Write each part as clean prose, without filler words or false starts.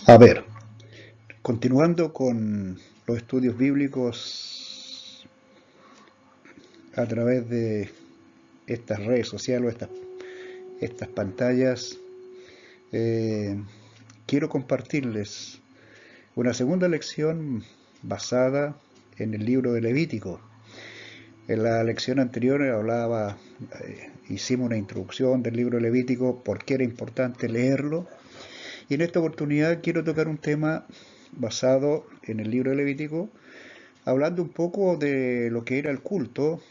A ver, continuando con los estudios bíblicos a través de estas redes sociales o estas pantallas, quiero compartirles una segunda lección basada en el libro de Levítico. En la lección anterior hicimos una introducción del libro de Levítico, por qué era importante leerlo, y en esta oportunidad quiero tocar un tema basado en el libro de Levítico, hablando un poco de lo que era el culto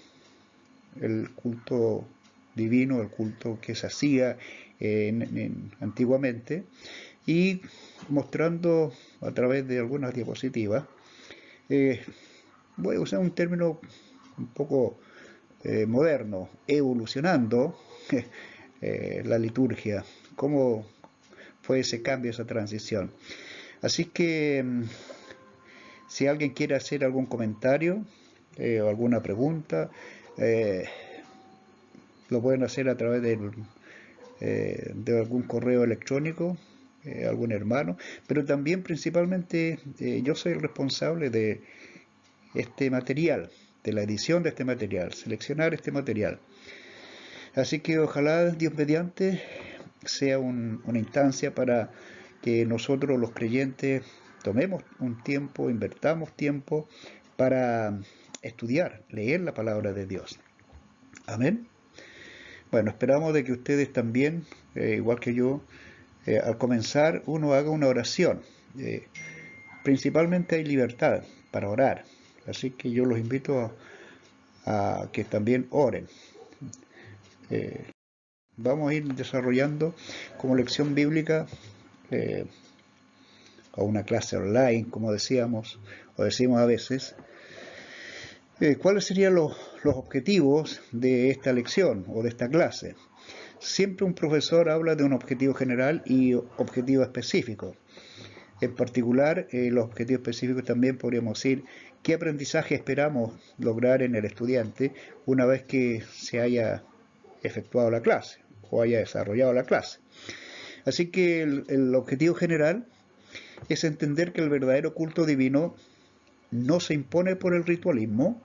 divino, el culto que se hacía antiguamente, y mostrando a través de algunas diapositivas, voy a usar un término un poco moderno, evolucionando la liturgia, cómo fue ese cambio, esa transición. Así que si alguien quiere hacer algún comentario o alguna pregunta, lo pueden hacer a través de algún correo electrónico, algún hermano, pero también principalmente yo soy el responsable de este material, de la edición de este material, seleccionar este material. Así que ojalá Dios mediante sea una instancia para que nosotros los creyentes tomemos un tiempo, invertamos tiempo para estudiar, leer la palabra de Dios. Amén. Bueno, esperamos de que ustedes también, igual que yo, al comenzar uno haga una oración. Principalmente hay libertad para orar, así que yo los invito a que también oren. Vamos a ir desarrollando como lección bíblica o una clase online, como decíamos o decimos a veces, ¿cuáles serían los objetivos de esta lección o de esta clase? Siempre un profesor habla de un objetivo general y objetivo específico. En particular, los objetivos específicos también podríamos decir qué aprendizaje esperamos lograr en el estudiante una vez que se haya efectuado la clase o haya desarrollado la clase. Así que el objetivo general es entender que el verdadero culto divino no se impone por el ritualismo,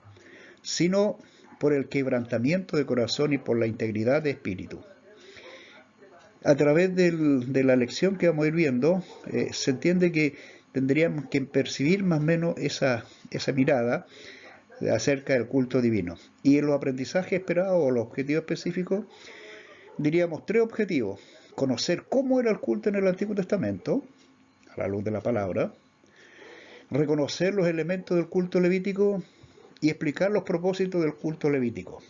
sino por el quebrantamiento de corazón y por la integridad de espíritu. A través de la lección que vamos a ir viendo, se entiende que tendríamos que percibir más o menos esa mirada acerca del culto divino. Y en los aprendizajes esperados o los objetivos específicos, diríamos 3 objetivos. Conocer cómo era el culto en el Antiguo Testamento, a la luz de la palabra, reconocer los elementos del culto levítico y explicar los propósitos del culto levítico.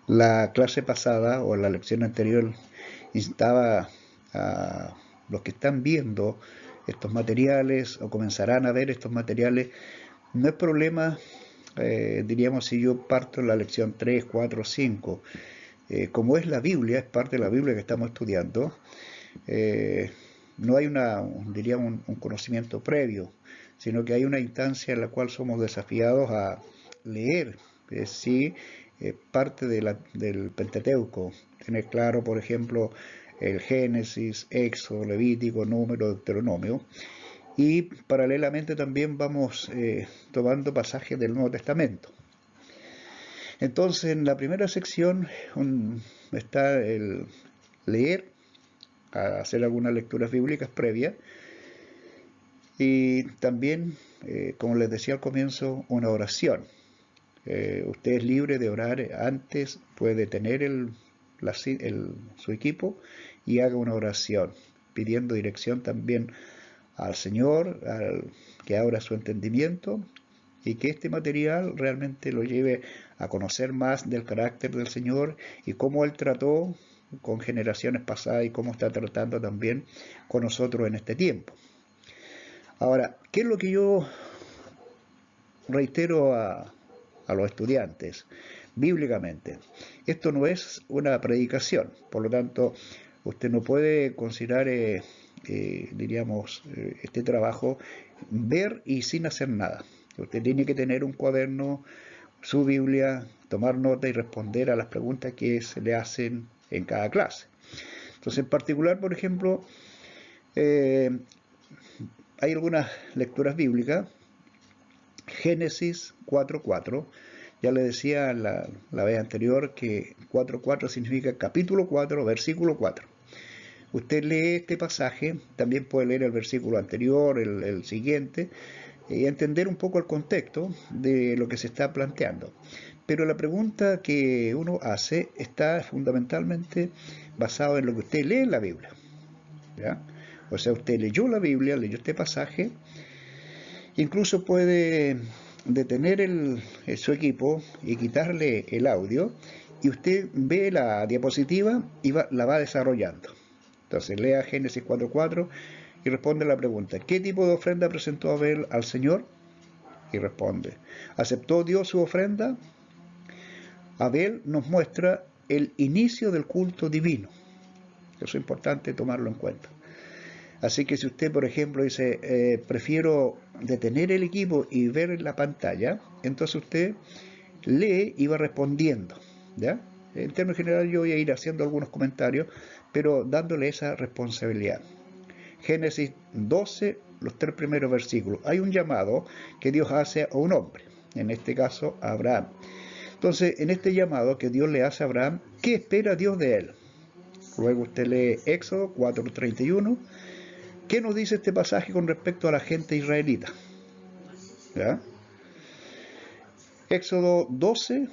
La clase pasada o la lección anterior instaba a los que están viendo estos materiales o comenzarán a ver estos materiales. No es problema, diríamos, si yo parto en la lección 3, 4, 5. Como es la Biblia, es parte de la Biblia que estamos estudiando, no hay un conocimiento previo, sino que hay una instancia en la cual somos desafiados a leer, parte del Pentateuco, tener claro, por ejemplo, el Génesis, Éxodo, Levítico, Número, Deuteronomio, y paralelamente también vamos tomando pasajes del Nuevo Testamento. Entonces, en la primera sección está el leer, hacer algunas lecturas bíblicas previas, y también, como les decía al comienzo, una oración. Usted es libre de orar antes, puede tener su equipo y haga una oración, pidiendo dirección también al Señor, que abra su entendimiento y que este material realmente lo lleve a conocer más del carácter del Señor y cómo Él trató con generaciones pasadas y cómo está tratando también con nosotros en este tiempo. Ahora, ¿qué es lo que yo reitero a los estudiantes bíblicamente? Esto no es una predicación, por lo tanto, usted no puede considerar, este trabajo ver y sin hacer nada. Usted tiene que tener un cuaderno, su Biblia, tomar nota y responder a las preguntas que se le hacen en cada clase. Entonces, en particular, por ejemplo, hay algunas lecturas bíblicas. Génesis 4:4. Ya le decía la vez anterior que 4:4 significa capítulo 4, versículo 4. Usted lee este pasaje, también puede leer el versículo anterior, el siguiente, y entender un poco el contexto de lo que se está planteando. Pero la pregunta que uno hace está fundamentalmente basada en lo que usted lee en la Biblia, ¿ya? O sea, usted leyó la Biblia, leyó este pasaje, incluso puede detener su equipo y quitarle el audio, y usted ve la diapositiva y la va desarrollando. Entonces lea Génesis 4:4 y responde la pregunta: ¿qué tipo de ofrenda presentó Abel al Señor? Y responde: ¿aceptó Dios su ofrenda? Abel nos muestra el inicio del culto divino. Eso es importante tomarlo en cuenta. Así que si usted, por ejemplo, dice, prefiero detener el equipo y ver la pantalla, entonces usted lee y va respondiendo, ¿ya? En términos generales yo voy a ir haciendo algunos comentarios, pero dándole esa responsabilidad. Génesis 12, los 3 primeros versículos. Hay un llamado que Dios hace a un hombre, en este caso a Abraham. Entonces, en este llamado que Dios le hace a Abraham, ¿qué espera Dios de él? Luego usted lee Éxodo 4:31. ¿Qué nos dice este pasaje con respecto a la gente israelita? ¿Ya? Éxodo 12,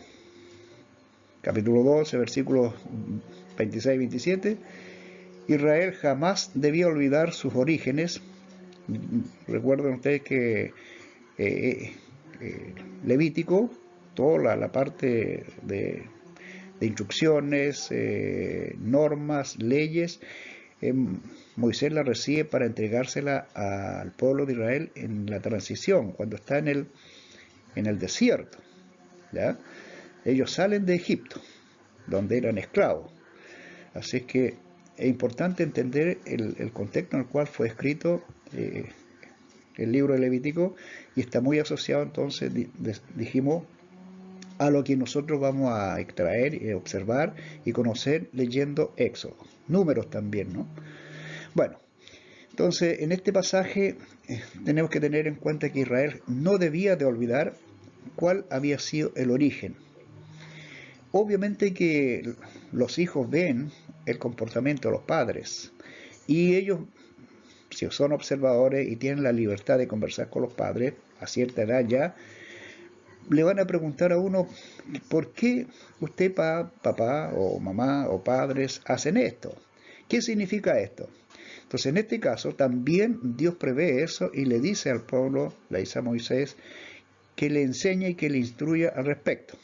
capítulo 12, versículos 26 y 27. Israel jamás debía olvidar sus orígenes. Recuerden ustedes que Levítico, toda la parte de instrucciones, normas, leyes, Moisés la recibe para entregársela al pueblo de Israel en la transición, cuando está en el desierto, ¿ya? Ellos salen de Egipto, donde eran esclavos. Así es que es importante entender el contexto en el cual fue escrito el libro de Levítico, y está muy asociado, entonces, dijimos, a lo que nosotros vamos a extraer, observar y conocer leyendo Éxodo. Números también, ¿no? Bueno, entonces en este pasaje tenemos que tener en cuenta que Israel no debía de olvidar cuál había sido el origen. Obviamente que los hijos ven el comportamiento de los padres, y ellos, si son observadores y tienen la libertad de conversar con los padres a cierta edad ya, le van a preguntar a uno: ¿por qué usted, papá o mamá o padres, hacen esto? ¿Qué significa esto? Entonces, en este caso, también Dios prevé eso y le dice al pueblo, le dice a Moisés, que le enseñe y que le instruya al respecto.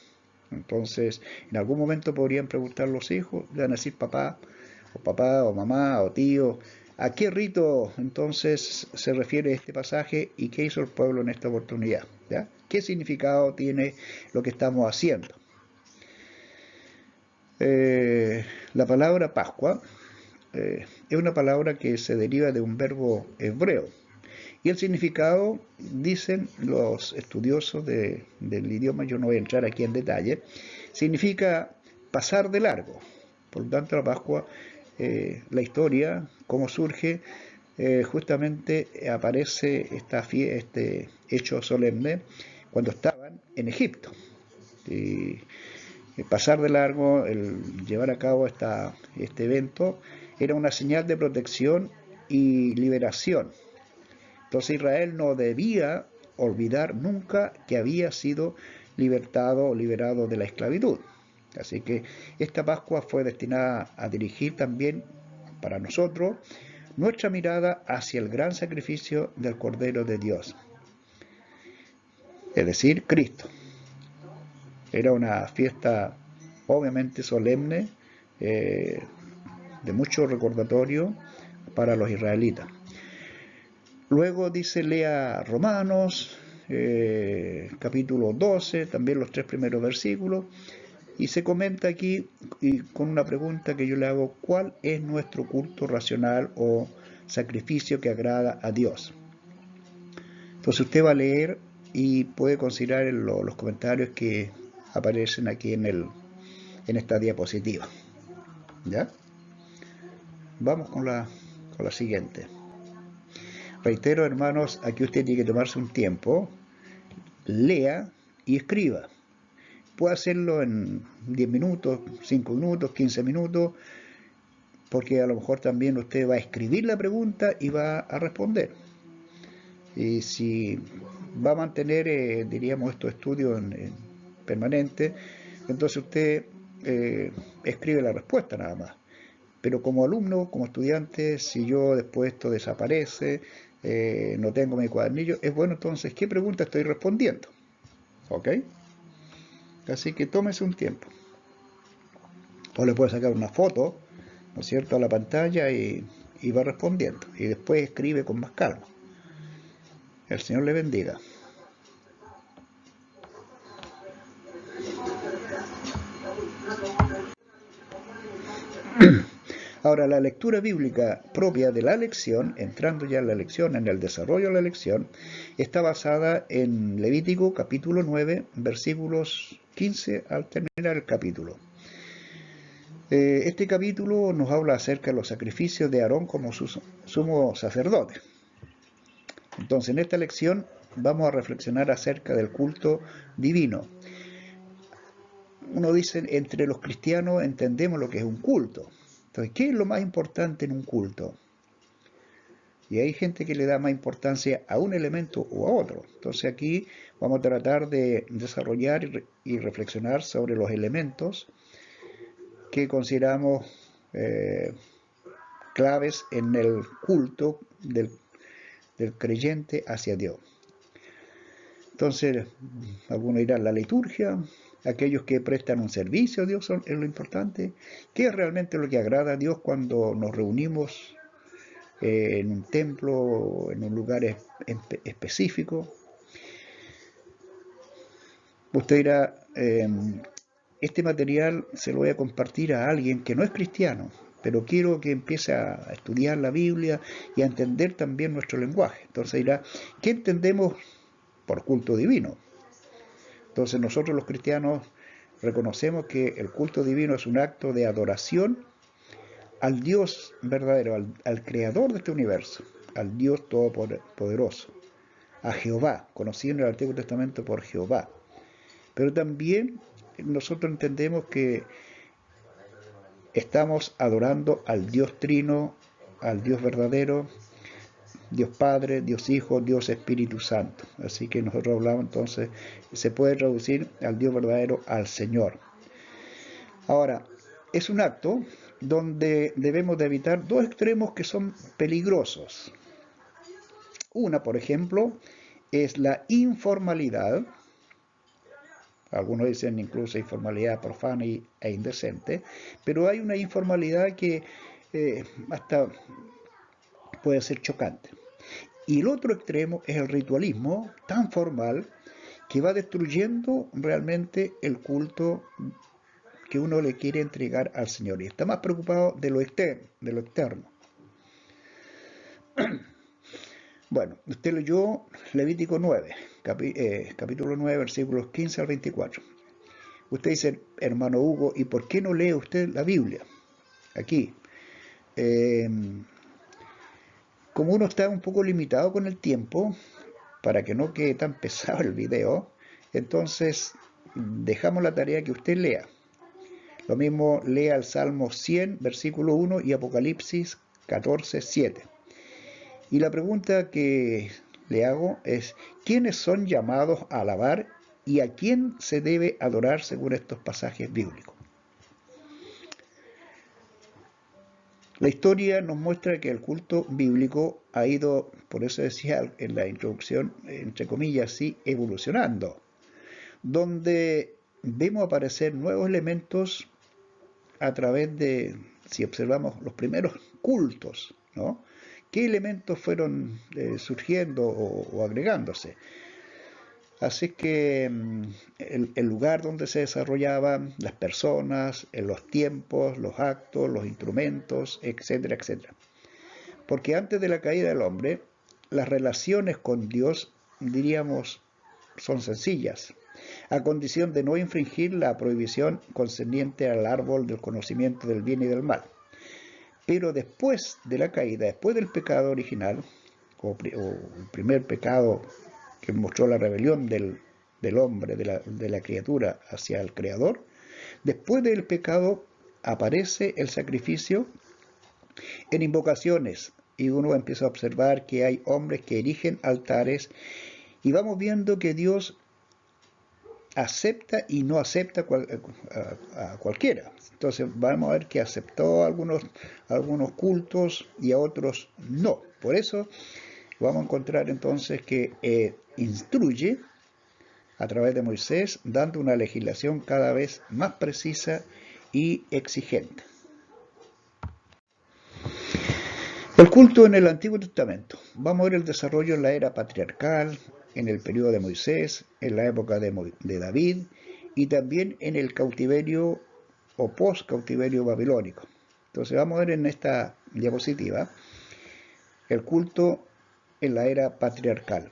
Entonces, en algún momento podrían preguntar los hijos, le van a decir papá o mamá o tío, ¿a qué rito entonces se refiere este pasaje y qué hizo el pueblo en esta oportunidad? ¿Ya? ¿Qué significado tiene lo que estamos haciendo? La palabra Pascua es una palabra que se deriva de un verbo hebreo, y el significado, dicen los estudiosos del idioma, yo no voy a entrar aquí en detalle, significa pasar de largo. Por lo tanto, la Pascua, la historia, cómo surge, justamente aparece este hecho solemne cuando estaban en Egipto. Y pasar de largo, el llevar a cabo este evento, era una señal de protección y liberación. Entonces Israel no debía olvidar nunca que había sido libertado o liberado de la esclavitud. Así que esta Pascua fue destinada a dirigir también para nosotros nuestra mirada hacia el gran sacrificio del Cordero de Dios, es decir, Cristo. Era una fiesta obviamente solemne, de mucho recordatorio para los israelitas. Luego dice, lea Romanos, capítulo 12, también los 3 primeros versículos, y se comenta aquí, y con una pregunta que yo le hago: ¿cuál es nuestro culto racional o sacrificio que agrada a Dios? Entonces usted va a leer y puede considerar los comentarios que aparecen aquí en esta diapositiva. ¿Ya? Vamos con la siguiente. Reitero, hermanos, aquí usted tiene que tomarse un tiempo, lea y escriba. Puede hacerlo en 10 minutos, 5 minutos, 15 minutos, porque a lo mejor también usted va a escribir la pregunta y va a responder. Y si va a mantener, diríamos, estos estudios permanentes, entonces usted escribe la respuesta nada más. Pero como alumno, como estudiante, si yo después esto desaparece, no tengo mi cuadernillo, es bueno entonces, ¿qué pregunta estoy respondiendo? ¿Ok? Así que tómese un tiempo. O le puede sacar una foto, ¿no es cierto?, a la pantalla y va respondiendo. Y después escribe con más calma. El Señor le bendiga. Ahora, la lectura bíblica propia de la lección, entrando ya en la lección, en el desarrollo de la lección, está basada en Levítico capítulo 9, versículos 15 al terminar el capítulo. Este capítulo nos habla acerca de los sacrificios de Aarón como sumo sacerdote. Entonces, en esta lección vamos a reflexionar acerca del culto divino. Uno dice, entre los cristianos entendemos lo que es un culto. Entonces, ¿qué es lo más importante en un culto? Y hay gente que le da más importancia a un elemento o a otro. Entonces aquí vamos a tratar de desarrollar y reflexionar sobre los elementos que consideramos claves en el culto del creyente hacia Dios. Entonces, algunos dirán la liturgia, aquellos que prestan un servicio a Dios es lo importante. ¿Qué es realmente lo que agrada a Dios cuando nos reunimos en un templo, en un lugar específico? Usted dirá, este material se lo voy a compartir a alguien que no es cristiano, pero quiero que empiece a estudiar la Biblia y a entender también nuestro lenguaje. Entonces dirá, ¿qué entendemos por culto divino? Entonces nosotros los cristianos reconocemos que el culto divino es un acto de adoración al Dios verdadero, al creador de este universo, al Dios todopoderoso, a Jehová, conocido en el Antiguo Testamento por Jehová. Pero también nosotros entendemos que estamos adorando al Dios Trino, al Dios verdadero, Dios Padre, Dios Hijo, Dios Espíritu Santo. Así que nosotros hablamos entonces, se puede traducir al Dios verdadero, al Señor. Ahora, es un acto donde debemos de evitar dos extremos que son peligrosos. Una, por ejemplo, es la informalidad. Algunos dicen incluso informalidad profana e indecente, pero hay una informalidad que hasta puede ser chocante. Y el otro extremo es el ritualismo tan formal que va destruyendo realmente el culto que uno le quiere entregar al Señor y está más preocupado de lo externo. Bueno, usted leyó Levítico 9, capítulo 9, versículos 15 al 24. Usted dice, hermano Hugo, ¿y por qué no lee usted la Biblia? Aquí. Como uno está un poco limitado con el tiempo, para que no quede tan pesado el video, entonces dejamos la tarea que usted lea. Lo mismo lea el Salmo 100, versículo 1 y Apocalipsis 14, 7. Y la pregunta que le hago es, ¿quiénes son llamados a alabar y a quién se debe adorar según estos pasajes bíblicos? La historia nos muestra que el culto bíblico ha ido, por eso decía en la introducción, entre comillas, sí, evolucionando, donde vemos aparecer nuevos elementos a través de, si observamos los primeros cultos, ¿no? ¿Qué elementos fueron surgiendo o agregándose? Así que el lugar donde se desarrollaban, las personas, los tiempos, los actos, los instrumentos, etcétera, etcétera. Porque antes de la caída del hombre, las relaciones con Dios, diríamos, son sencillas, a condición de no infringir la prohibición concerniente al árbol del conocimiento del bien y del mal. Pero después de la caída, después del pecado original, o el primer pecado que mostró la rebelión del hombre, de la criatura hacia el Creador, después del pecado aparece el sacrificio en invocaciones, y uno empieza a observar que hay hombres que erigen altares, y vamos viendo que Dios acepta y no acepta a cualquiera. Entonces vamos a ver que aceptó algunos cultos y a otros no. Por eso vamos a encontrar entonces que instruye a través de Moisés, dando una legislación cada vez más precisa y exigente. El culto en el Antiguo Testamento. Vamos a ver el desarrollo en la era patriarcal, en el periodo de Moisés, en la época de David y también en el cautiverio o post-cautiverio babilónico. Entonces vamos a ver en esta diapositiva el culto en la era patriarcal.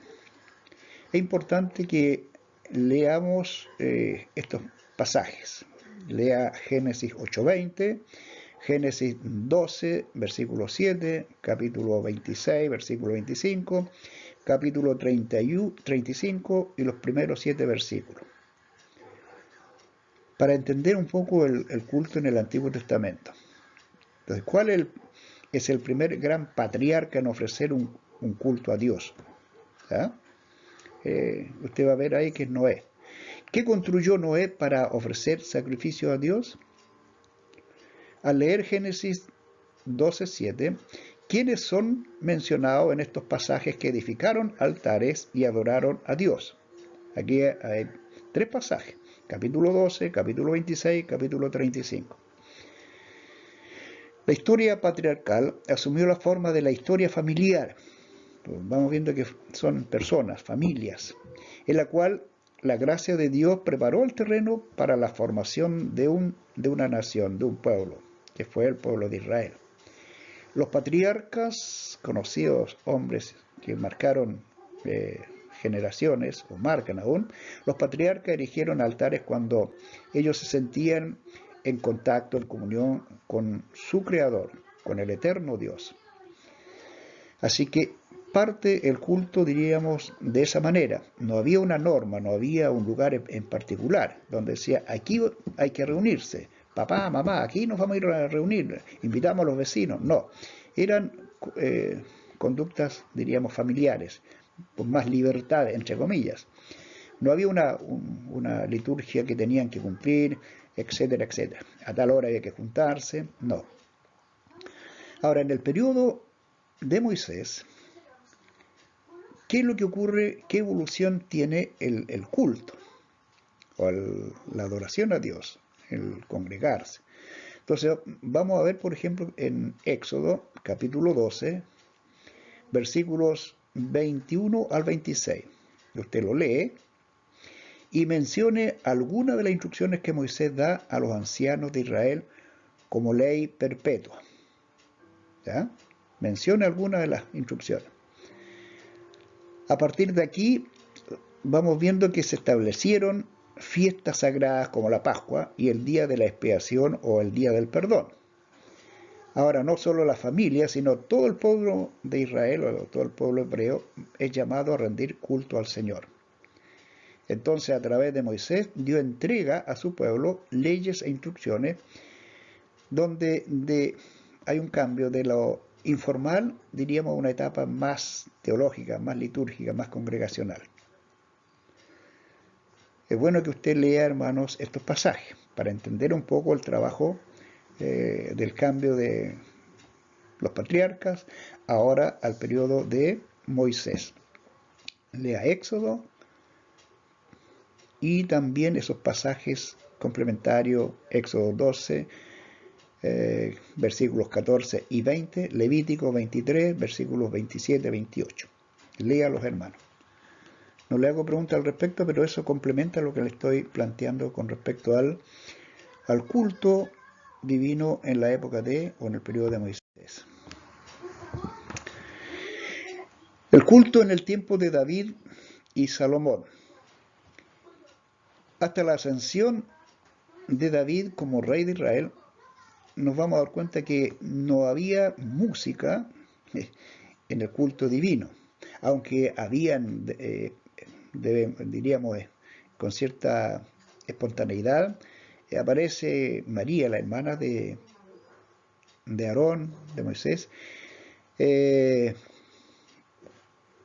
Es importante que leamos estos pasajes. Lea Génesis 8:20, Génesis 12, versículo 7, capítulo 26, versículo 25, capítulo 35 y los primeros 7 versículos. Para entender un poco el culto en el Antiguo Testamento. Entonces, ¿cuál es el primer gran patriarca en ofrecer un culto a Dios? Usted va a ver ahí que es Noé. ¿Qué construyó Noé para ofrecer sacrificio a Dios? Al leer Génesis 12:7, ¿quiénes son mencionados en estos pasajes que edificaron altares y adoraron a Dios? Aquí hay 3 pasajes, capítulo 12, capítulo 26, capítulo 35. La historia patriarcal asumió la forma de la historia familiar. Vamos viendo que son personas, familias, en la cual la gracia de Dios preparó el terreno para la formación de una nación, de un pueblo, que fue el pueblo de Israel. Los patriarcas, conocidos hombres que marcaron generaciones, o marcan aún, los patriarcas erigieron altares cuando ellos se sentían en contacto, en comunión con su Creador, con el eterno Dios. Así que parte el culto, diríamos, de esa manera. No había una norma, no había un lugar en particular donde decía, aquí hay que reunirse. Papá, mamá, aquí nos vamos a ir a reunir, invitamos a los vecinos. No, eran conductas, diríamos, familiares, con más libertad, entre comillas. No había una liturgia que tenían que cumplir, etcétera, etcétera. A tal hora había que juntarse, no. Ahora, en el periodo de Moisés, ¿qué es lo que ocurre? ¿Qué evolución tiene el culto? O la adoración a Dios, el congregarse. Entonces, vamos a ver, por ejemplo, en Éxodo, capítulo 12, versículos 21 al 26. Usted lo lee y mencione alguna de las instrucciones que Moisés da a los ancianos de Israel como ley perpetua. ¿Ya? Mencione alguna de las instrucciones. A partir de aquí vamos viendo que se establecieron fiestas sagradas como la Pascua y el día de la expiación o el día del perdón. Ahora, no solo la familia, sino todo el pueblo de Israel o todo el pueblo hebreo es llamado a rendir culto al Señor. Entonces, a través de Moisés, Dios entrega a su pueblo leyes e instrucciones donde hay un cambio de lo informal, diríamos, a una etapa más teológica, más litúrgica, más congregacional. Es bueno que usted lea, hermanos, estos pasajes para entender un poco el trabajo del cambio de los patriarcas ahora al periodo de Moisés. Lea Éxodo y también esos pasajes complementarios, Éxodo 12, versículos 14 y 20, Levítico 23, versículos 27 y 28. Léalos, hermanos. No le hago preguntas al respecto, pero eso complementa lo que le estoy planteando con respecto al culto divino en la época o en el periodo de Moisés. El culto en el tiempo de David y Salomón. hasta la ascensión de David como rey de Israel, nos vamos a dar cuenta que no había música en el culto divino, aunque habían, diríamos, con cierta espontaneidad, aparece María, la hermana de Aarón, de Moisés, eh,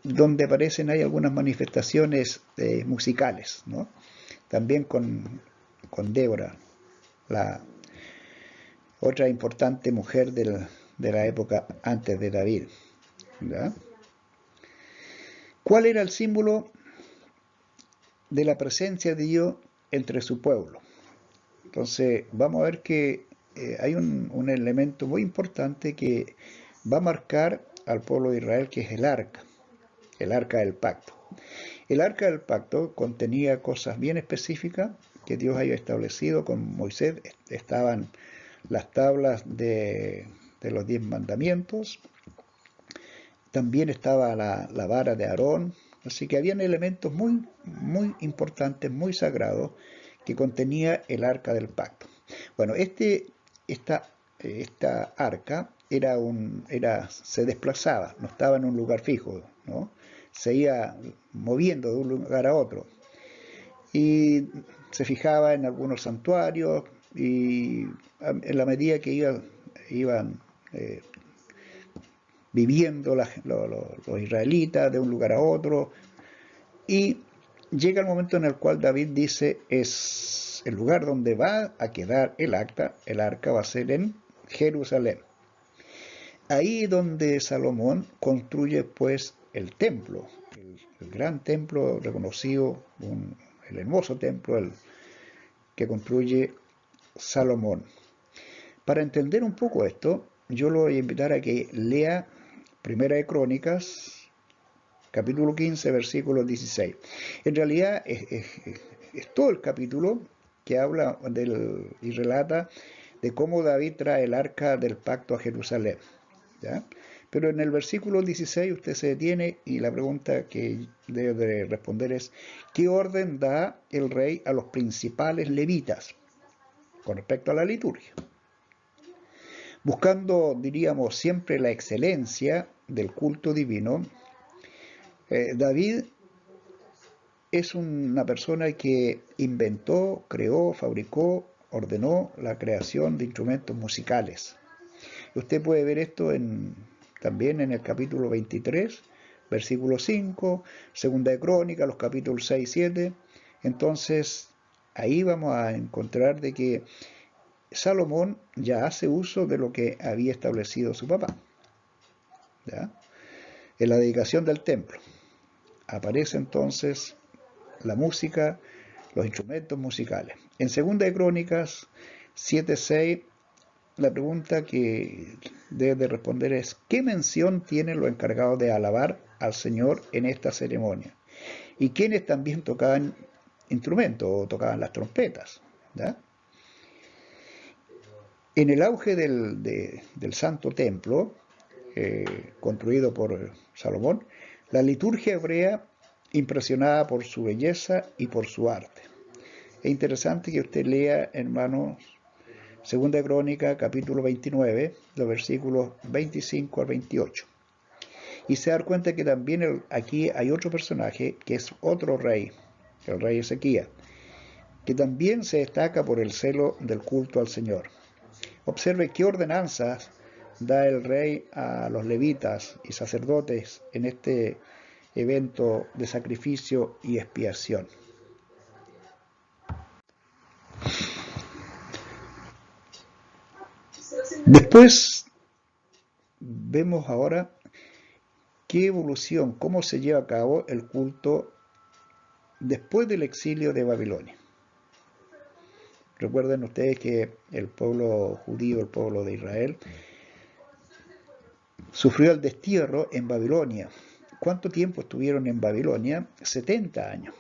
donde aparecen hay algunas manifestaciones musicales, ¿no? También con Débora, la otra importante mujer de la época antes de David, ¿ya? ¿Cuál era el símbolo de la presencia de Dios entre su pueblo? Entonces, vamos a ver que hay un elemento muy importante que va a marcar al pueblo de Israel, que es el arca del pacto. El arca del pacto contenía cosas bien específicas que Dios había establecido con Moisés. Estaban las tablas de los 10 mandamientos, también estaba la vara de Aarón, así que habían elementos muy, muy importantes, muy sagrados, que contenía el arca del pacto. Bueno, esta arca se desplazaba, no estaba en un lugar fijo, ¿no? Se iba moviendo de un lugar a otro. Y se fijaba en algunos santuarios y en la medida que iban viviendo los israelitas de un lugar a otro, y llega el momento en el cual David dice, es el lugar donde va a quedar el arca va a ser en Jerusalén. Ahí donde Salomón construye pues el templo, el gran templo reconocido, el hermoso templo que construye Salomón. Para entender un poco esto, yo lo voy a invitar a que lea Primera de Crónicas, capítulo 15, versículo 16. En realidad es todo el capítulo que habla y relata de cómo David trae el arca del pacto a Jerusalén, ¿ya? Pero en el versículo 16 usted se detiene y la pregunta que debe de responder es, ¿qué orden da el rey a los principales levitas con respecto a la liturgia? Buscando, diríamos, siempre la excelencia del culto divino, David es una persona que inventó, creó, fabricó, ordenó la creación de instrumentos musicales. Usted puede ver esto también en el capítulo 23, versículo 5, Segunda de Crónicas, los capítulos 6 y 7. Entonces, ahí vamos a encontrar de que Salomón ya hace uso de lo que había establecido su papá, ¿ya? En la dedicación del templo aparece entonces la música, los instrumentos musicales. En Segunda de Crónicas 7:6, la pregunta que debe de responder es, ¿qué mención tienen los encargados de alabar al Señor en esta ceremonia? ¿Y quiénes también tocaban instrumentos o tocaban las trompetas? ¿Ya? En el auge del Santo Templo, construido por Salomón, la liturgia hebrea impresionada por su belleza y por su arte. Es interesante que usted lea, hermanos, Segunda Crónica, capítulo 29, los versículos 25 al 28. Y se da cuenta que también aquí hay otro personaje, que es otro rey, el rey Ezequías, que también se destaca por el celo del culto al Señor. Observe qué ordenanzas da el rey a los levitas y sacerdotes en este evento de sacrificio y expiación. Después vemos ahora qué evolución, cómo se lleva a cabo el culto después del exilio de Babilonia. Recuerden ustedes que el pueblo judío, el pueblo de Israel, sufrió el destierro en Babilonia. ¿Cuánto tiempo estuvieron en Babilonia? 70 años.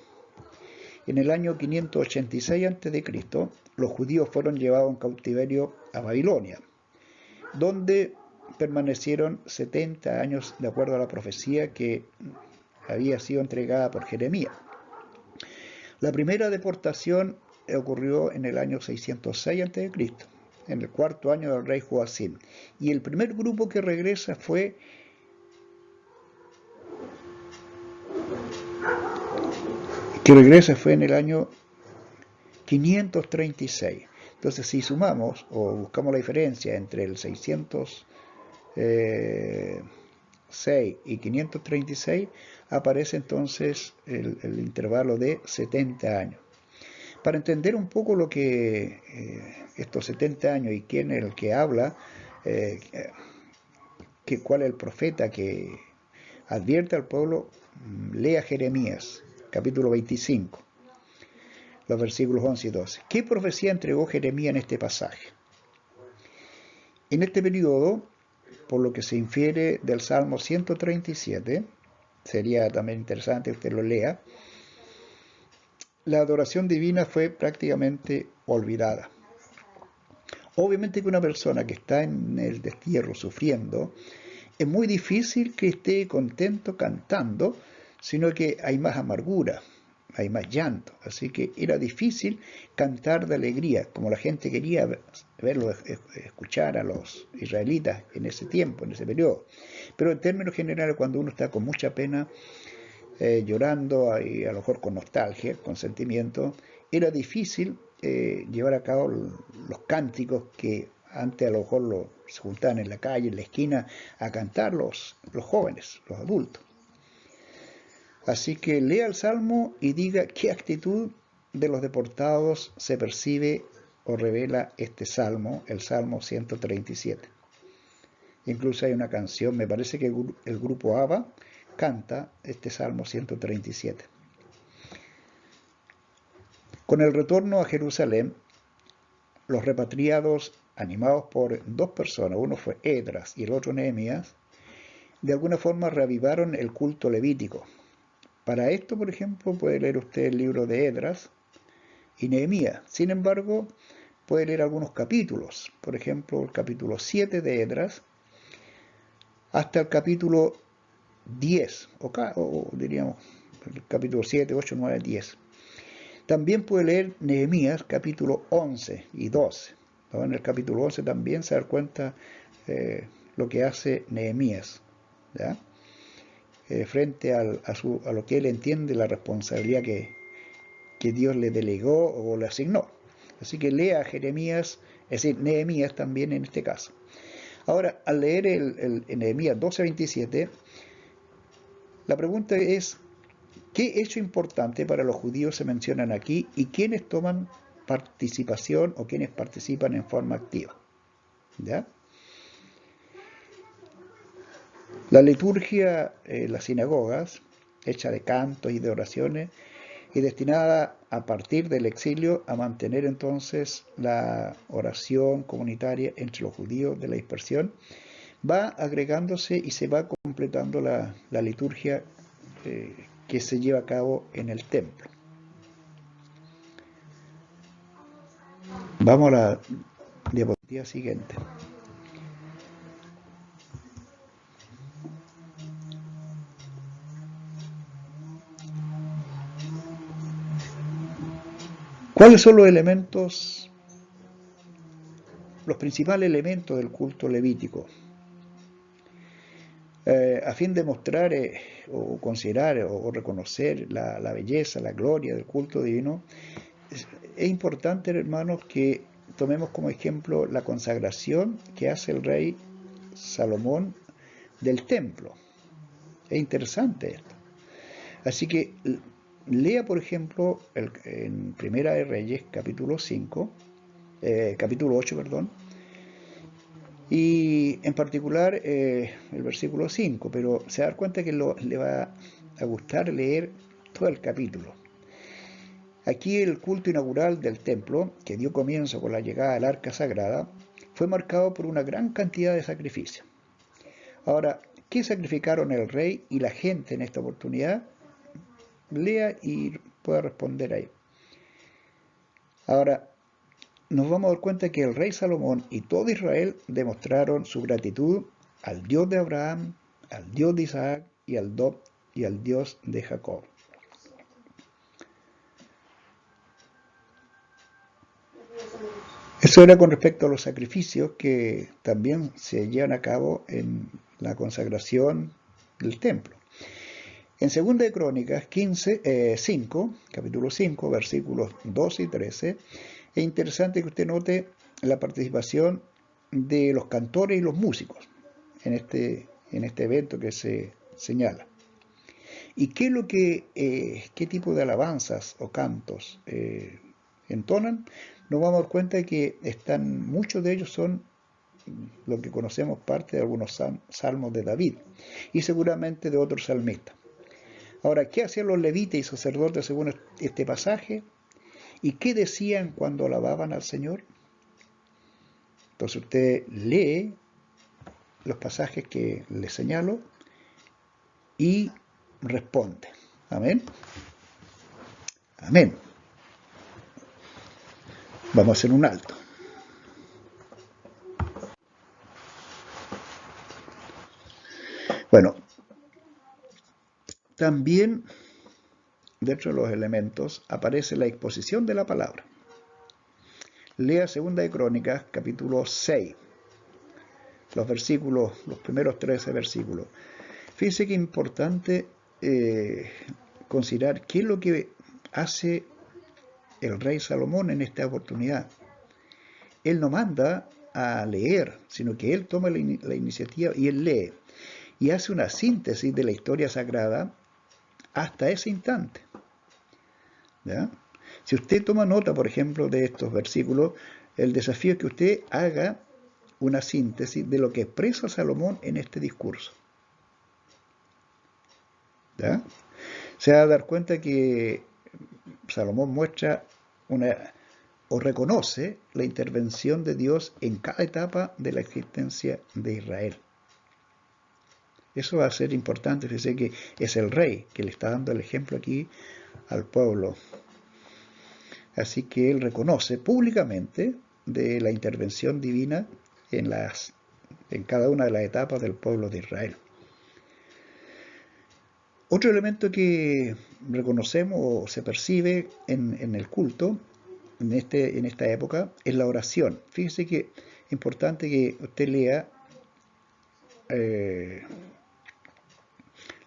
En el año 586 a.C., los judíos fueron llevados en cautiverio a Babilonia, donde permanecieron 70 años de acuerdo a la profecía que había sido entregada por Jeremías. La primera deportación ocurrió en el año 606 a.C., en el cuarto año del rey Joacim. Y el primer grupo que regresa fue en el año 536. Entonces, si sumamos o buscamos la diferencia entre el 606 y 536, aparece entonces el intervalo de 70 años. Para entender un poco lo que estos 70 años y quién es el que habla, cuál es el profeta que advierte al pueblo, lea Jeremías, capítulo 25, los versículos 11 y 12. ¿Qué profecía entregó Jeremías en este pasaje? En este periodo, por lo que se infiere del Salmo 137, sería también interesante que usted lo lea, la adoración divina fue prácticamente olvidada. Obviamente que una persona que está en el destierro sufriendo, es muy difícil que esté contento cantando, sino que hay más amargura, hay más llanto. Así que era difícil cantar de alegría, como la gente quería verlo, escuchar a los israelitas en ese tiempo, en ese periodo. Pero en términos generales, cuando uno está con mucha pena, llorando y a lo mejor con nostalgia, con sentimiento, era difícil llevar a cabo los cánticos que antes a lo mejor se juntaban en la calle, en la esquina, a cantar los jóvenes, los adultos. Así que lea el Salmo y diga qué actitud de los deportados se percibe o revela este Salmo, el Salmo 137. Incluso hay una canción, me parece que el grupo ABBA canta este Salmo 137. Con el retorno a Jerusalén, los repatriados, animados por dos personas, uno fue Esdras y el otro Nehemías, de alguna forma reavivaron el culto levítico. Para esto, por ejemplo, puede leer usted el libro de Esdras y Nehemías. Sin embargo, puede leer algunos capítulos, por ejemplo, el capítulo 7 de Esdras hasta el capítulo 10, o diríamos el capítulo 7, 8, 9, 10. También puede leer Nehemías capítulo 11 y 12. ¿No? En el capítulo 11 también se da cuenta lo que hace Nehemías, ¿ya? Frente a lo que él entiende, la responsabilidad que Dios le delegó o le asignó. Así que lea Jeremías, es decir, Nehemías también en este caso. Ahora, al leer el Nehemías 12:27, la pregunta es, ¿qué hecho importante para los judíos se mencionan aquí y quiénes toman participación o quiénes participan en forma activa? ¿Ya? La liturgia en las sinagogas, hecha de cantos y de oraciones, y destinada a partir del exilio a mantener entonces la oración comunitaria entre los judíos de la dispersión, va agregándose y se va completando la liturgia que se lleva a cabo en el templo. Vamos a la diapositiva siguiente. ¿Cuáles son los principales elementos del culto levítico? A fin de mostrar o considerar o reconocer la belleza, la gloria del culto divino, es importante, hermanos, que tomemos como ejemplo la consagración que hace el rey Salomón del templo. Es interesante esto. Así que lea, por ejemplo, en Primera de Reyes, capítulo 8, perdón, y en particular el versículo 5, pero se da cuenta que le va a gustar leer todo el capítulo. Aquí el culto inaugural del templo, que dio comienzo con la llegada del arca sagrada, fue marcado por una gran cantidad de sacrificios. Ahora, ¿qué sacrificaron el rey y la gente en esta oportunidad? Lea y pueda responder ahí. Ahora, nos vamos a dar cuenta que el rey Salomón y todo Israel demostraron su gratitud al Dios de Abraham, al Dios de Isaac y al Dios de Jacob. Eso era con respecto a los sacrificios que también se llevan a cabo en la consagración del templo. En 2 de Crónicas 5, capítulo 5, versículos 12 y 13, es interesante que usted note la participación de los cantores y los músicos en este evento que se señala. ¿Y qué tipo de alabanzas o cantos entonan? Nos vamos a dar cuenta de que muchos de ellos son lo que conocemos parte de algunos salmos de David y seguramente de otros salmistas. Ahora, ¿qué hacían los levitas y sacerdotes según este pasaje? ¿Y qué decían cuando alababan al Señor? Entonces usted lee los pasajes que le señalo y responde. Amén. Amén. Vamos a hacer un alto. Bueno, también dentro de los elementos aparece la exposición de la palabra. Lea 2 de Crónicas, capítulo 6, los primeros 13 versículos. Fíjense que es importante considerar qué es lo que hace el rey Salomón en esta oportunidad. Él no manda a leer, sino que él toma la iniciativa y él lee y hace una síntesis de la historia sagrada hasta ese instante. ¿Ya? Si usted toma nota, por ejemplo, de estos versículos, el desafío es que usted haga una síntesis de lo que expresa Salomón en este discurso. ¿Ya? Se va a dar cuenta que Salomón muestra o reconoce la intervención de Dios en cada etapa de la existencia de Israel. Eso va a ser importante, fíjese que es el rey que le está dando el ejemplo aquí al pueblo. Así que él reconoce públicamente de la intervención divina en cada una de las etapas del pueblo de Israel. Otro elemento que reconocemos o se percibe en el culto en esta época es la oración. Fíjese que es importante que usted lea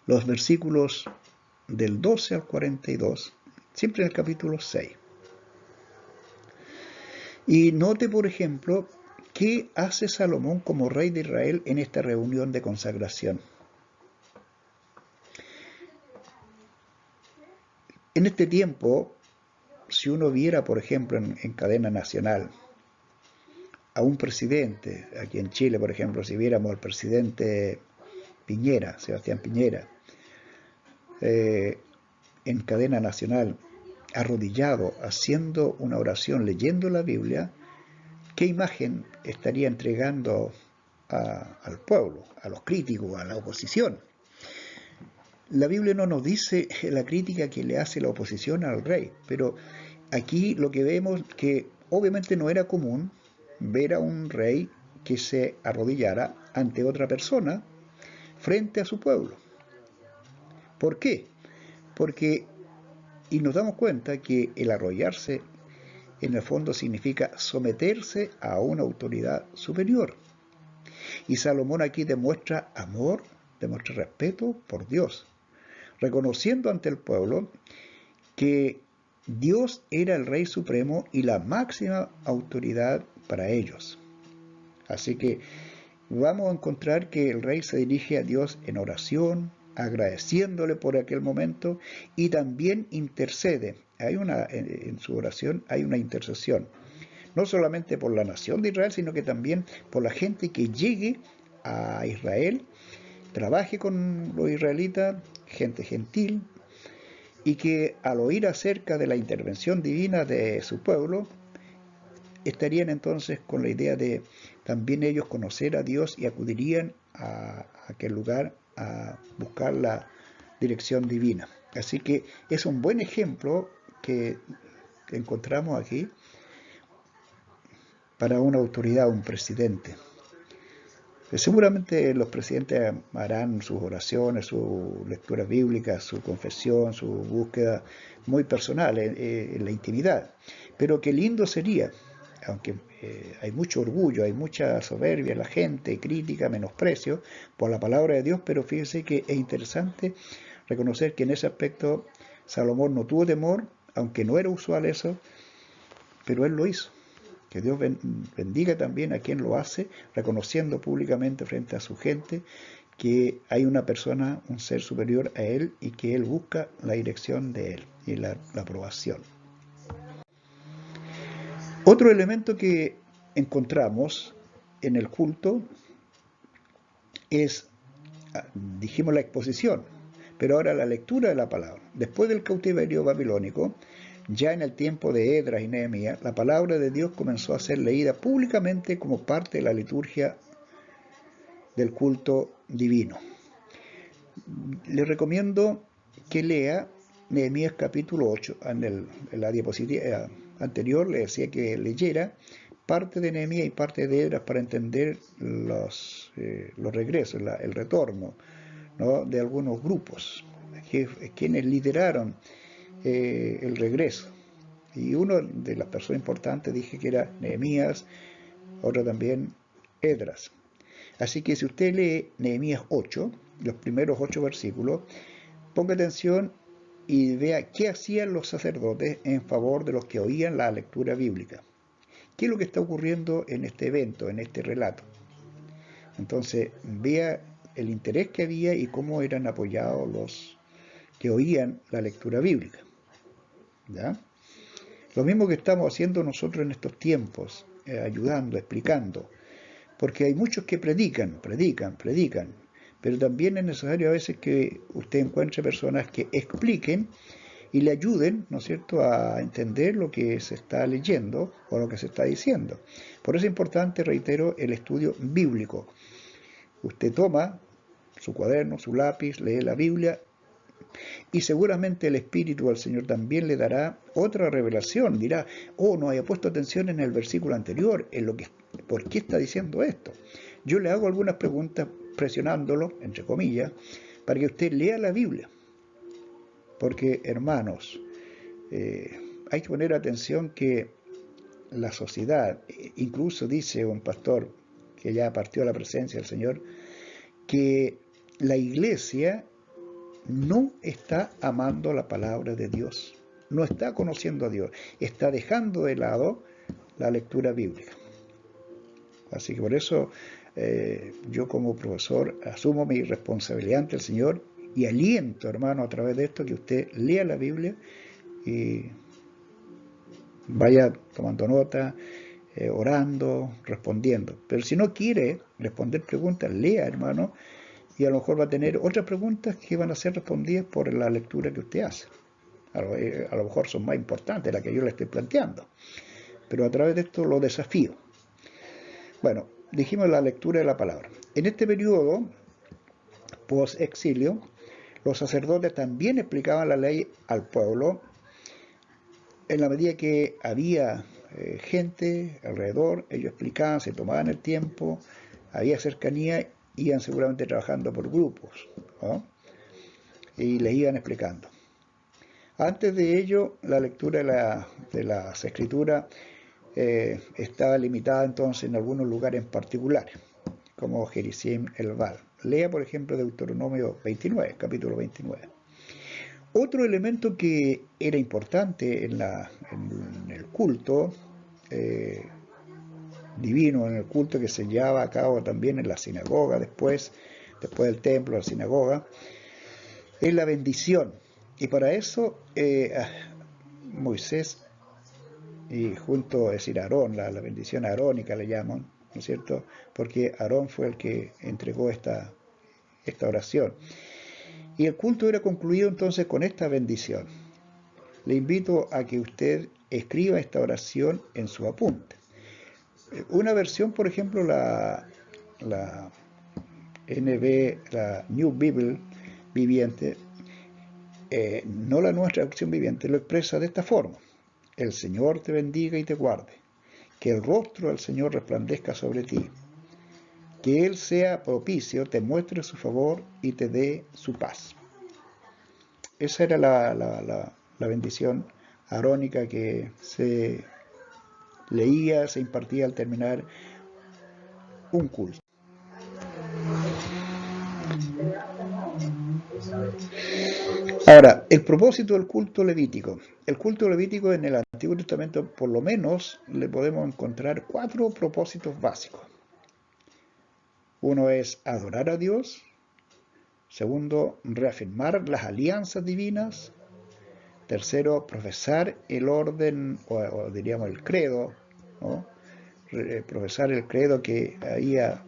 los versículos del 12 al 42, siempre en el capítulo 6. Y note, por ejemplo, qué hace Salomón como rey de Israel en esta reunión de consagración. En este tiempo, si uno viera, por ejemplo, en cadena nacional, a un presidente, aquí en Chile, por ejemplo, si viéramos al presidente Piñera, Sebastián Piñera, en cadena nacional, arrodillado, haciendo una oración, leyendo la Biblia, ¿qué imagen estaría entregando al pueblo, a los críticos, a la oposición? La Biblia no nos dice la crítica que le hace la oposición al rey, pero aquí lo que vemos que obviamente no era común ver a un rey que se arrodillara ante otra persona frente a su pueblo. ¿Por qué? Y nos damos cuenta que el arrodillarse en el fondo significa someterse a una autoridad superior. Y Salomón aquí demuestra amor, demuestra respeto por Dios, reconociendo ante el pueblo que Dios era el Rey Supremo y la máxima autoridad para ellos. Así que vamos a encontrar que el rey se dirige a Dios en oración, agradeciéndole por aquel momento y también intercede. En su oración hay una intercesión, no solamente por la nación de Israel, sino que también por la gente que llegue a Israel, trabaje con los israelitas, gente gentil, y que al oír acerca de la intervención divina de su pueblo, estarían entonces con la idea de también ellos conocer a Dios y acudirían a aquel lugar a buscar la dirección divina. Así que es un buen ejemplo que encontramos aquí para una autoridad, un presidente. Seguramente los presidentes harán sus oraciones, su lectura bíblica, su confesión, su búsqueda muy personal en la intimidad. Pero qué lindo sería aunque hay mucho orgullo, hay mucha soberbia en la gente, crítica, menosprecio por la palabra de Dios, pero fíjese que es interesante reconocer que en ese aspecto Salomón no tuvo temor, aunque no era usual eso, pero él lo hizo. Que Dios bendiga también a quien lo hace, reconociendo públicamente frente a su gente que hay una persona, un ser superior a él y que él busca la dirección de él y la aprobación. Otro elemento que encontramos en el culto es, dijimos, la exposición, pero ahora la lectura de la palabra. Después del cautiverio babilónico, ya en el tiempo de Esdras y Nehemías, la palabra de Dios comenzó a ser leída públicamente como parte de la liturgia del culto divino. Le recomiendo que lea Nehemías capítulo 8. En la diapositiva anterior le decía que leyera parte de Nehemías y parte de Esdras para entender los regresos, el retorno, ¿no?, de algunos grupos, quienes lideraron el regreso. Y uno de las personas importantes dije que era Nehemías, otro también Esdras. Así que si usted lee Nehemías 8, los primeros 8 versículos, ponga atención y vea qué hacían los sacerdotes en favor de los que oían la lectura bíblica. ¿Qué es lo que está ocurriendo en este evento, en este relato? Entonces, vea el interés que había y cómo eran apoyados los que oían la lectura bíblica. ¿Ya? Lo mismo que estamos haciendo nosotros en estos tiempos, ayudando, explicando, porque hay muchos que predican, pero también es necesario a veces que usted encuentre personas que expliquen y le ayuden, ¿no es cierto?, a entender lo que se está leyendo o lo que se está diciendo. Por eso es importante, reitero, el estudio bíblico. Usted toma su cuaderno, su lápiz, lee la Biblia y seguramente el Espíritu del Señor también le dará otra revelación. Dirá, oh, no había puesto atención en el versículo anterior, ¿por qué está diciendo esto? Yo le hago algunas preguntas presionándolo, entre comillas, para que usted lea la Biblia. Porque, hermanos, hay que poner atención que la sociedad, incluso dice un pastor que ya partió a la presencia del Señor, que la iglesia no está amando la palabra de Dios, no está conociendo a Dios, está dejando de lado la lectura bíblica. Así que por eso yo como profesor asumo mi responsabilidad ante el Señor y aliento, hermano, a través de esto que usted lea la Biblia y vaya tomando nota, orando, respondiendo. Pero si no quiere responder preguntas, lea, hermano, y a lo mejor va a tener otras preguntas que van a ser respondidas por la lectura que usted hace. A lo mejor son más importantes las que yo le estoy planteando. Pero a través de esto lo desafío. Bueno, dijimos la lectura de la palabra. En este periodo post-exilio, los sacerdotes también explicaban la ley al pueblo en la medida que había gente alrededor, ellos explicaban, se tomaban el tiempo, había cercanía, iban seguramente trabajando por grupos, ¿no?, y les iban explicando. Antes de ello, la lectura de las escrituras estaba limitada entonces en algunos lugares en particulares, como Gerizim el Val. Lea, por ejemplo, Deuteronomio 29, capítulo 29. Otro elemento que era importante en el culto divino, en el culto que se llevaba a cabo también en la sinagoga, después del templo, la sinagoga, es la bendición. Y para eso Moisés, y junto, es decir, Aarón, la bendición arónica le llaman, ¿no es cierto?, porque Aarón fue el que entregó esta oración. Y el culto era concluido entonces con esta bendición. Le invito a que usted escriba esta oración en su apunte. Una versión, por ejemplo, la New Bible viviente, no la nuestra traducción viviente, lo expresa de esta forma: el Señor te bendiga y te guarde, que el rostro del Señor resplandezca sobre ti, que Él sea propicio, te muestre su favor y te dé su paz. Esa era la bendición arónica que se leía, se impartía al terminar un culto. Ahora, el propósito del culto levítico. El culto levítico en el Antiguo Testamento, por lo menos, le podemos encontrar 4 propósitos básicos. Uno es adorar a Dios. Segundo, reafirmar las alianzas divinas. Tercero, profesar el orden, o diríamos el credo, ¿no? Profesar el credo que había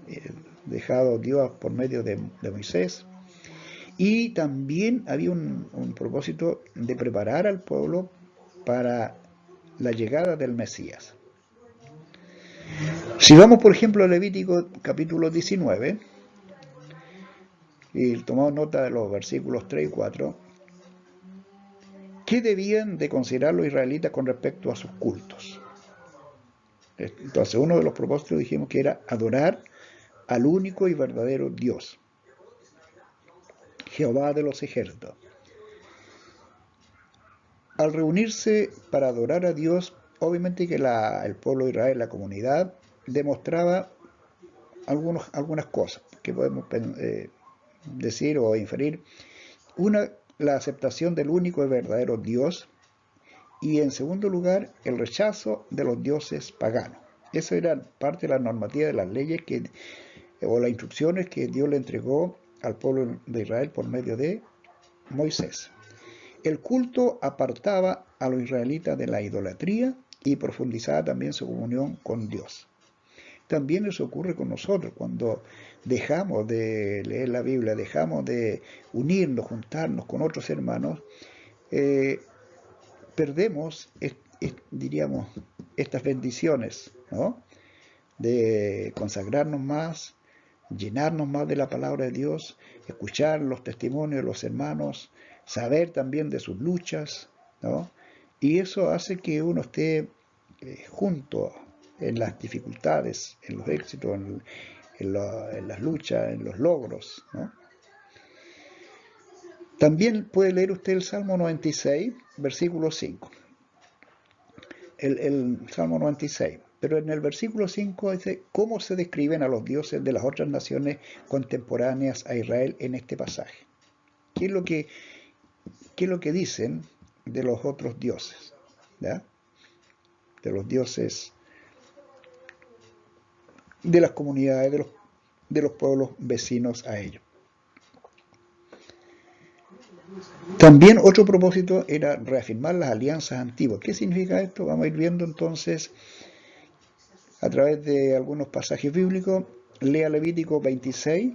dejado Dios por medio de Moisés. Y también había un propósito de preparar al pueblo para la llegada del Mesías. Si vamos, por ejemplo, a Levítico capítulo 19, y tomamos nota de los versículos 3 y 4, ¿qué debían de considerar los israelitas con respecto a sus cultos? Entonces, uno de los propósitos dijimos que era adorar al único y verdadero Dios, Jehová de los ejércitos. Al reunirse para adorar a Dios, obviamente que el pueblo de Israel, la comunidad, demostraba algunas cosas que podemos decir o inferir. Una, la aceptación del único y verdadero Dios, y en segundo lugar, el rechazo de los dioses paganos. Eso era parte de la normativa de las leyes o las instrucciones que Dios le entregó al pueblo de Israel por medio de Moisés. El culto apartaba a los israelitas de la idolatría y profundizaba también su comunión con Dios. También eso ocurre con nosotros cuando dejamos de leer la Biblia, dejamos de unirnos, juntarnos con otros hermanos, perdemos, diríamos, estas bendiciones, ¿no? De consagrarnos más, llenarnos más de la palabra de Dios, escuchar los testimonios de los hermanos, saber también de sus luchas, ¿no? Y eso hace que uno esté junto en las dificultades, en los éxitos, en las luchas, en los logros, ¿no? También puede leer usted el Salmo 96, versículo 5. El Salmo 96. Pero en el versículo 5 dice, ¿cómo se describen a los dioses de las otras naciones contemporáneas a Israel en este pasaje? ¿Qué es lo que dicen de los otros dioses? ¿Ya? De los dioses de las comunidades, de los pueblos vecinos a ellos. También otro propósito era reafirmar las alianzas antiguas. ¿Qué significa esto? Vamos a ir viendo entonces a través de algunos pasajes bíblicos. Lea Levítico 26,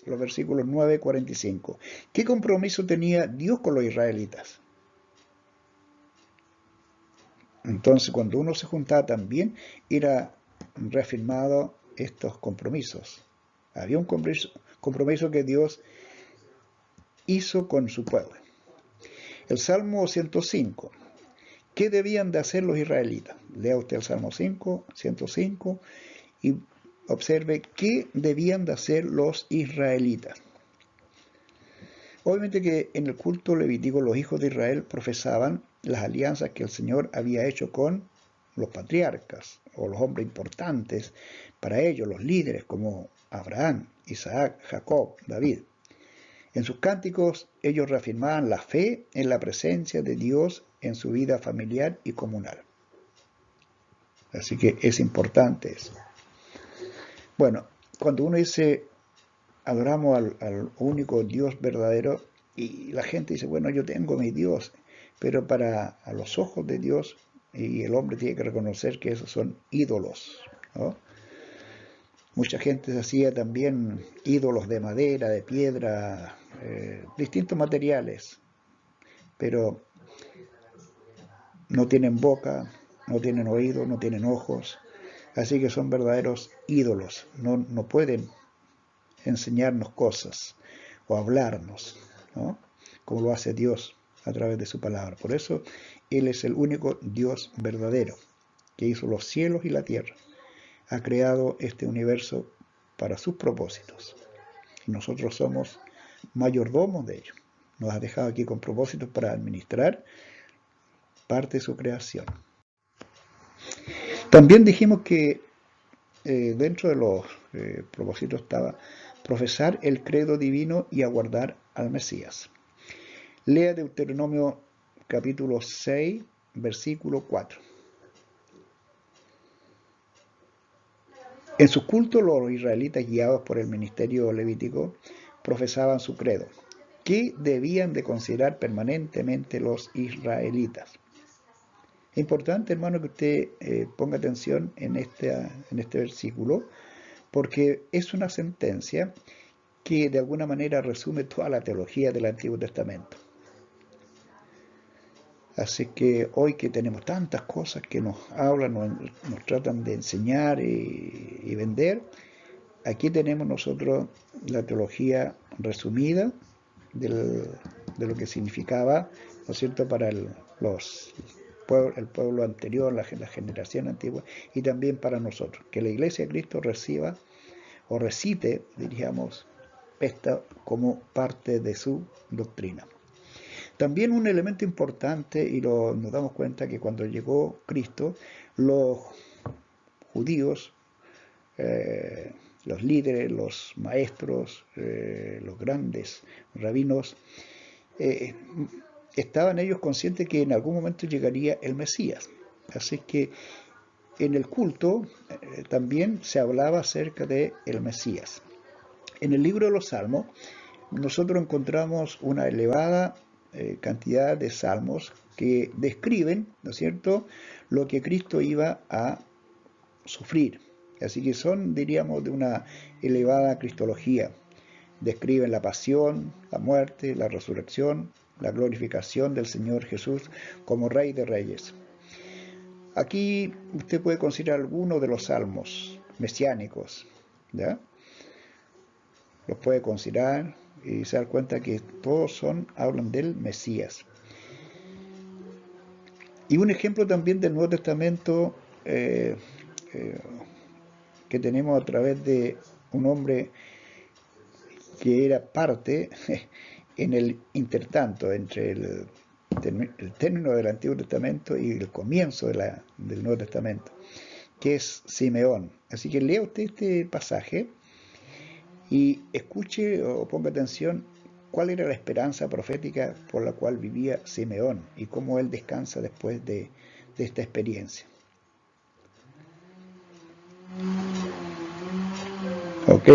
los versículos 9 y 45. ¿Qué compromiso tenía Dios con los israelitas? Entonces, cuando uno se juntaba también, era reafirmado estos compromisos. Había un compromiso que Dios hizo con su pueblo. El Salmo 105. ¿Qué debían de hacer los israelitas? Lea usted el Salmo 105, y observe qué debían de hacer los israelitas. Obviamente que en el culto levítico los hijos de Israel profesaban las alianzas que el Señor había hecho con los patriarcas o los hombres importantes para ellos, los líderes como Abraham, Isaac, Jacob, David. En sus cánticos ellos reafirmaban la fe en la presencia de Dios en su vida familiar y comunal. Así que es importante eso. Bueno, cuando uno dice adoramos al único Dios verdadero, y la gente dice, bueno, yo tengo mi Dios, pero a los ojos de Dios, y el hombre tiene que reconocer que esos son ídolos, ¿no? Mucha gente se hacía también ídolos de madera, de piedra, distintos materiales, pero no tienen boca, no tienen oídos, no tienen ojos, así que son verdaderos ídolos, no pueden enseñarnos cosas o hablarnos, ¿no? Como lo hace Dios a través de su palabra. Por eso Él es el único Dios verdadero, que hizo los cielos y la tierra. Ha creado este universo para sus propósitos. Y nosotros somos mayordomos de ellos. Nos ha dejado aquí con propósitos para administrar parte de su creación. También dijimos que dentro de los propósitos estaba profesar el credo divino y aguardar al Mesías. Lea Deuteronomio capítulo 6, versículo 4. En sus cultos los israelitas, guiados por el ministerio levítico, profesaban su credo. ¿Qué debían de considerar permanentemente los israelitas? Es importante, hermano, que usted ponga atención en este versículo, porque es una sentencia que de alguna manera resume toda la teología del Antiguo Testamento. Así que hoy que tenemos tantas cosas que nos hablan, nos tratan de enseñar y vender, aquí tenemos nosotros la teología resumida de lo que significaba, ¿no es cierto?, para el pueblo anterior, la generación antigua, y también para nosotros, que la Iglesia de Cristo reciba o recite, diríamos, esta como parte de su doctrina. También un elemento importante, y nos damos cuenta que cuando llegó Cristo, los judíos, los líderes, los maestros, los grandes rabinos, estaban ellos conscientes que en algún momento llegaría el Mesías. Así que en el culto también se hablaba acerca de el Mesías. En el libro de los Salmos nosotros encontramos una elevada cantidad de salmos que describen, ¿no es cierto?, lo que Cristo iba a sufrir. Así que son, diríamos, de una elevada cristología. Describen la pasión, la muerte, la resurrección, la glorificación del Señor Jesús como Rey de Reyes. Aquí usted puede considerar algunos de los salmos mesiánicos, ¿ya? Los puede considerar y se da cuenta que todos hablan del Mesías. Y un ejemplo también del Nuevo Testamento que tenemos a través de un hombre que era parte en el intertanto entre el término del Antiguo Testamento y el comienzo del Nuevo Testamento, que es Simeón. Así que lea usted este pasaje y escuche o ponga atención cuál era la esperanza profética por la cual vivía Simeón y cómo él descansa después de esta experiencia. ¿Ok?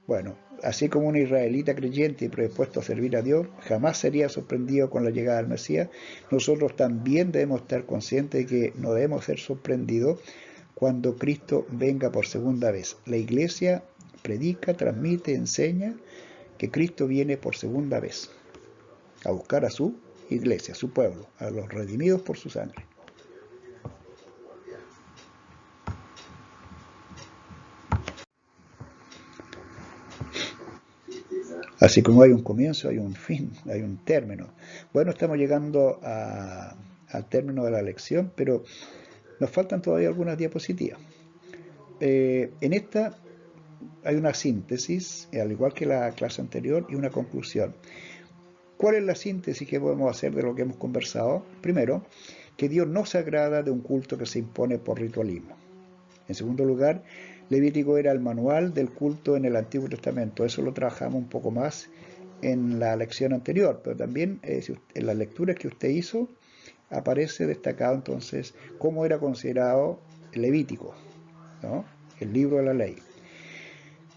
Bueno, así como un israelita creyente y predispuesto a servir a Dios jamás sería sorprendido con la llegada del Mesías, nosotros también debemos estar conscientes de que no debemos ser sorprendidos cuando Cristo venga por segunda vez. La Iglesia predica, transmite, enseña que Cristo viene por segunda vez a buscar a su iglesia, a su pueblo, a los redimidos por su sangre. Así como hay un comienzo, hay un fin, hay un término. Bueno, estamos llegando al término de la lección, pero nos faltan todavía algunas diapositivas. En esta hay una síntesis, al igual que la clase anterior, y una conclusión. ¿Cuál es la síntesis que podemos hacer de lo que hemos conversado? Primero, que Dios no se agrada de un culto que se impone por ritualismo. En segundo lugar, Levítico era el manual del culto en el Antiguo Testamento. Eso lo trabajamos un poco más en la lección anterior, pero también en las lecturas que usted hizo aparece destacado entonces cómo era considerado Levítico, ¿no?, el libro de la ley.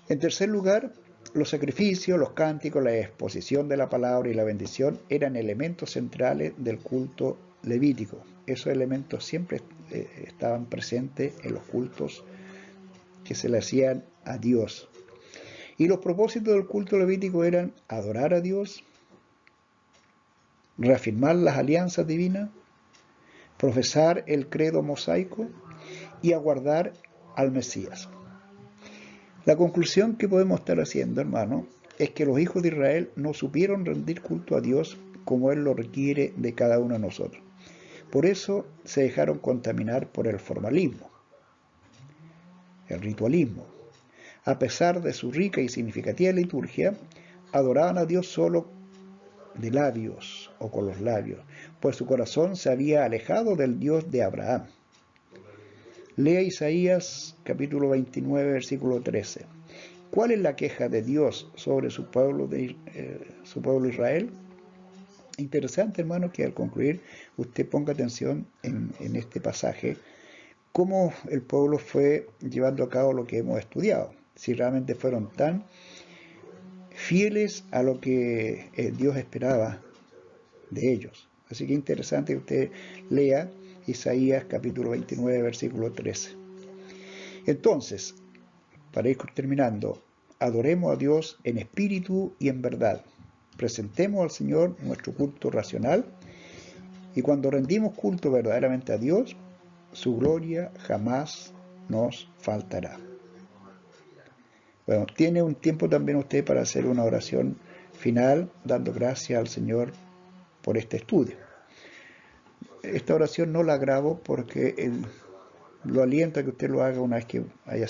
En tercer lugar, los sacrificios, los cánticos, la exposición de la palabra y la bendición eran elementos centrales del culto levítico. Esos elementos siempre estaban presentes en los cultos que se le hacían a Dios. Y los propósitos del culto levítico eran adorar a Dios, reafirmar las alianzas divinas, profesar el credo mosaico y aguardar al Mesías. La conclusión que podemos estar haciendo, hermano, es que los hijos de Israel no supieron rendir culto a Dios como Él lo requiere de cada uno de nosotros. Por eso se dejaron contaminar por el formalismo, el ritualismo. A pesar de su rica y significativa liturgia, adoraban a Dios solo de labios o con los labios, pues su corazón se había alejado del Dios de Abraham. Lea Isaías capítulo 29, versículo 13. ¿Cuál es la queja de Dios sobre su pueblo Israel? Interesante, hermano, que al concluir usted ponga atención en este pasaje, cómo el pueblo fue llevando a cabo lo que hemos estudiado, si realmente fueron tan fieles a lo que Dios esperaba de ellos. Así que interesante que usted lea Isaías capítulo 29, versículo 13. Entonces, para ir terminando, adoremos a Dios en espíritu y en verdad. Presentemos al Señor nuestro culto racional y cuando rendimos culto verdaderamente a Dios, su gloria jamás nos faltará. Bueno, tiene un tiempo también usted para hacer una oración final, dando gracias al Señor por este estudio. Esta oración no la grabo porque lo aliento a que usted lo haga una vez que vaya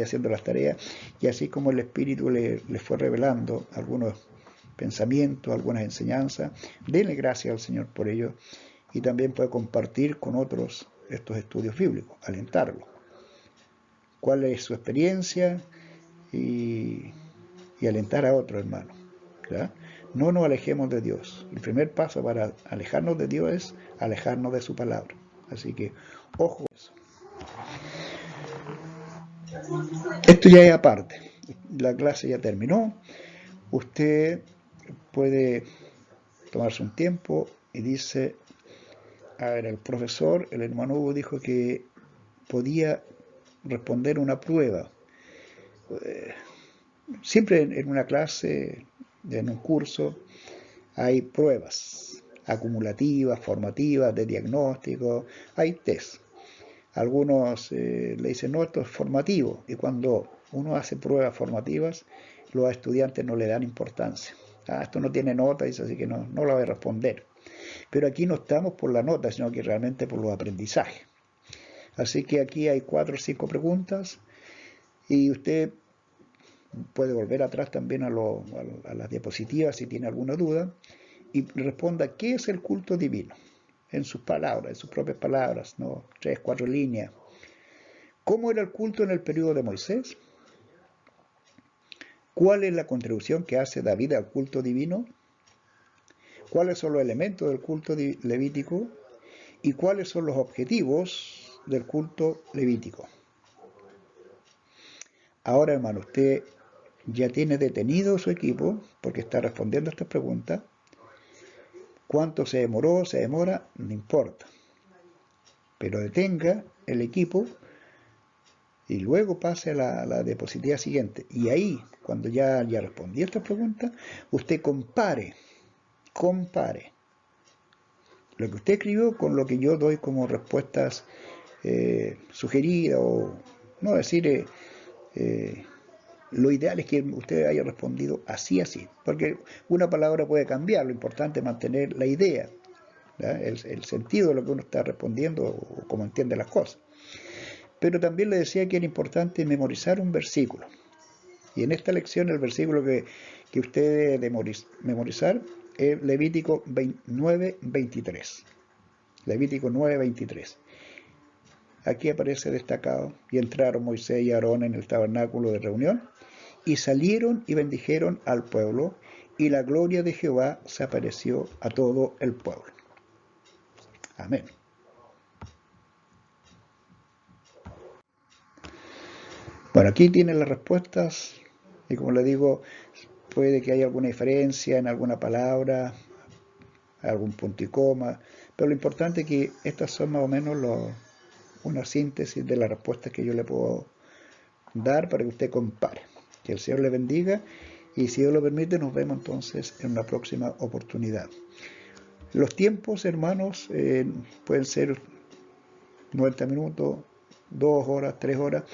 haciendo las tareas, y así como el Espíritu le fue revelando algunos pensamientos, algunas enseñanzas, denle gracias al Señor por ello, y también puede compartir con otros estos estudios bíblicos, alentarlos. ¿Cuál es su experiencia? Y alentar a otros hermanos. ¿Ya? No nos alejemos de Dios. El primer paso para alejarnos de Dios es alejarnos de su palabra. Así que, ojo eso. Esto ya es aparte. La clase ya terminó. Usted puede tomarse un tiempo y dice, a ver, el profesor, el hermano Hugo dijo que podía responder una prueba. Siempre en una clase, en un curso, hay pruebas acumulativas, formativas, de diagnóstico, hay test. Algunos le dicen, no, esto es formativo, y cuando uno hace pruebas formativas, los estudiantes no le dan importancia. Esto no tiene nota, dice, así que no lo voy a responder. Pero aquí no estamos por la nota, sino que realmente por los aprendizajes. Así que aquí hay 4 o 5 preguntas, y usted puede volver atrás también a las diapositivas si tiene alguna duda, y responda qué es el culto divino, en sus palabras, en sus propias palabras, no 3, 4 líneas. ¿Cómo era el culto en el periodo de Moisés? ¿Cuál es la contribución que hace David al culto divino? ¿Cuáles son los elementos del culto levítico? ¿Y cuáles son los objetivos del culto levítico? Ahora, hermano, usted ya tiene detenido su equipo porque está respondiendo a estas preguntas. ¿Cuánto se demoró, se demora? No importa. Pero detenga el equipo y luego pase a la diapositiva siguiente. Y ahí, cuando ya respondí a esta pregunta, usted compare lo que usted escribió con lo que yo doy como respuestas sugeridas, o no decir, lo ideal es que usted haya respondido así, porque una palabra puede cambiar, lo importante es mantener la idea, el sentido de lo que uno está respondiendo o cómo entiende las cosas. Pero también le decía que era importante memorizar un versículo. Y en esta lección el versículo que usted debe memorizar es Levítico 9:23. Levítico 9:23. Aquí aparece destacado: y entraron Moisés y Aarón en el tabernáculo de reunión, y salieron y bendijeron al pueblo, y la gloria de Jehová se apareció a todo el pueblo. Amén. Bueno, aquí tienen las respuestas, y como le digo, puede que haya alguna diferencia en alguna palabra, algún punto y coma, pero lo importante es que estas son más o menos una síntesis de las respuestas que yo le puedo dar para que usted compare. Que el Señor le bendiga, y si Dios lo permite, nos vemos entonces en una próxima oportunidad. Los tiempos, hermanos, pueden ser 90 minutos, 2 horas, 3 horas.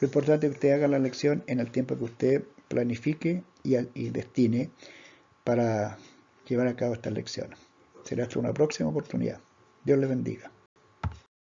Lo importante es que usted haga la lección en el tiempo que usted planifique y destine para llevar a cabo estas lecciones. Será hasta una próxima oportunidad. Dios le bendiga.